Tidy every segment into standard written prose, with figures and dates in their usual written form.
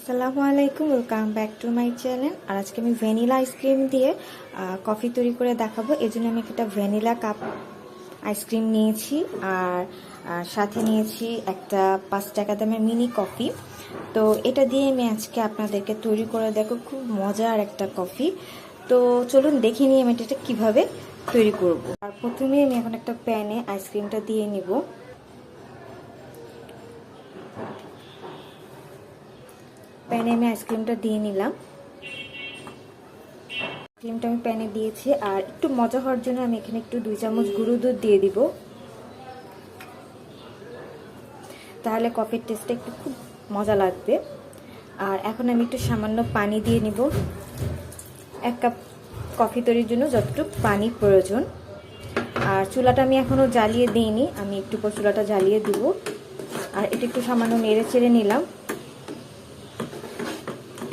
আসসালামু আলাইকুম, welcome back to my channel. আর আজকে আমি ভ্যানিলা আইসক্রিম দিয়ে কফি তৈরি করে দেখাবো। এই জন্য আমি একটা ভ্যানিলা কাপ আইসক্রিম নিয়েছি আর সাথে নিয়েছি একটা 5 টাকা দামের মিনি কফি। তো এটা দিয়ে আমি আজকে আপনাদেরকে তৈরি করে দেখো, খুব মজার একটা কফি। তো চলুন দেখে নিই আমি এটা কীভাবে তৈরি করব। আর প্রথমে আমি এখন একটা প্যানে আইসক্রিমটা দিয়ে নিব। প্যানে আমি আইসক্রিমটা দিয়ে নিলাম। আইসক্রিমটা আমি প্যানে দিয়েছি আর একটু মজা হওয়ার জন্য আমি এখানে একটু 2 চামচ গুঁড়ো দুধ দিয়ে দিব। তাহলে কফির টেস্টটা একটু খুব মজা লাগবে। আর এখন আমি একটু সামান্য পানি দিয়ে নিব। 1 কাপ কফি তৈরির জন্য যতটুকু পানি প্রয়োজন। আর চুলাটা আমি এখনো জ্বালিয়ে দিইনি, আমি একটু পর চুলাটা জ্বালিয়ে দিব। আর এটা একটু সামান্য নেড়ে চেড়ে নিলাম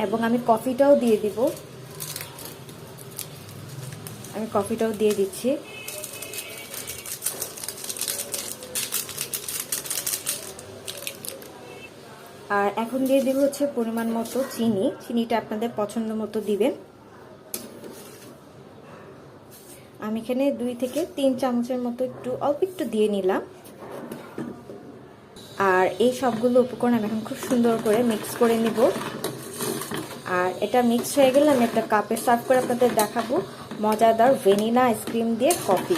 এবং আমি কফিটাও দিয়ে দিব। আমি কফিটাও দিয়ে দিচ্ছি। আর এখন দিয়ে দিব হচ্ছে পরিমাণ মতো চিনি। চিনিটা আপনাদের পছন্দ মতো দিবেন। আমি এখানে 2 থেকে 3 চামচের মতো অল্প একটু দিয়ে নিলাম। আর এই সবগুলো উপকরণ আমি এখন খুব সুন্দর করে মিক্স করে নিব। আর এটা মিক্স হয়ে গেলে আমি একটা কাপে সার্ভ করে আপনাদের দেখাবো মজাদার ভ্যানিলা আইসক্রিম দিয়ে কফি।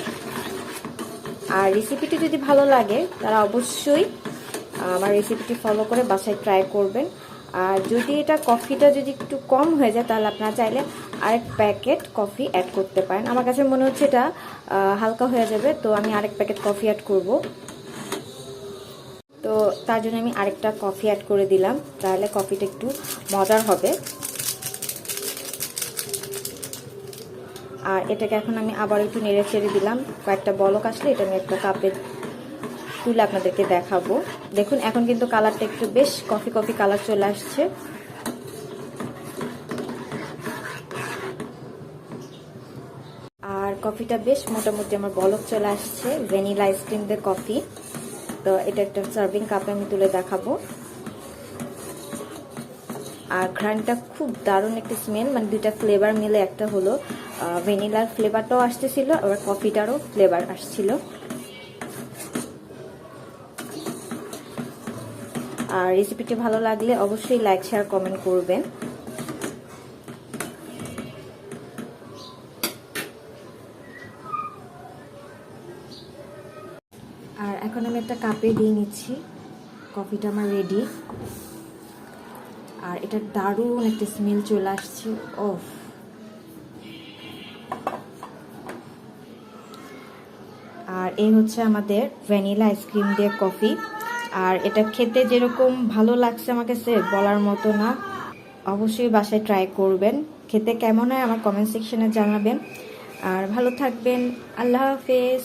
আর রেসিপিটি যদি ভালো লাগে তারা অবশ্যই আমার রেসিপিটি ফলো করে বাসায় ট্রাই করবেন। আর যদি এটা কফিটা যদি একটু কম হয়ে যায় তাহলে আপনারা চাইলে আরেক প্যাকেট কফি অ্যাড করতে পারেন। আমার কাছে মনে হচ্ছে এটা হালকা হয়ে যাবে, তো আমি আরেক প্যাকেট কফি অ্যাড করব। তো তার জন্য আমি আরেকটা কফি অ্যাড করে দিলাম, তাহলে কফিটা একটু মজার হবে। আর এটাকে এখন আমি আবার একটু নেড়ে চেড়ে দিলাম। কয়েকটা বলক আসলে এটা আমি একটা কাপে তুলে আপনাদেরকে দেখাবো। দেখুন এখন কিন্তু কালারটা একটু বেশ কফি কফি কালার চলে আসছে। আর কফিটা বেশ মোটামুটি আমার বলক চলে আসছে। ভ্যানিলা আইসক্রিম দিয়ে কফি। তো এটা একটা সার্ভিং কাপে আমি তুলে দেখাবো। আর ঘ্রাণটা খুব দারুণ একটা স্মেল, মানে দুইটা ফ্লেভার মিলে একটা হলো। ভ্যানিলার ফ্লেভারটাও আসতেছিল, আবার কফিটারও ফ্লেভার আসছিল। আর রেসিপিটি ভালো লাগলে অবশ্যই লাইক শেয়ার কমেন্ট করবেন। আর এখন আমি একটা কাপে দিয়ে নিচ্ছি। কফিটা আমার রেডি। আর এটা দারুণ একটা স্মেল চলে আসছে। ওফ, আর এই হচ্ছে আমাদের ভ্যানিলা আইসক্রিম দিয়ে কফি। আর এটা খেতে যেরকম ভালো লাগছে আমার কাছে বলার মতো না। অবশ্যই বাসায় ট্রাই করবেন। খেতে কেমন হয় আমার কমেন্ট সেকশনে জানাবেন। আর ভালো থাকবেন। আল্লাহ হাফেজ।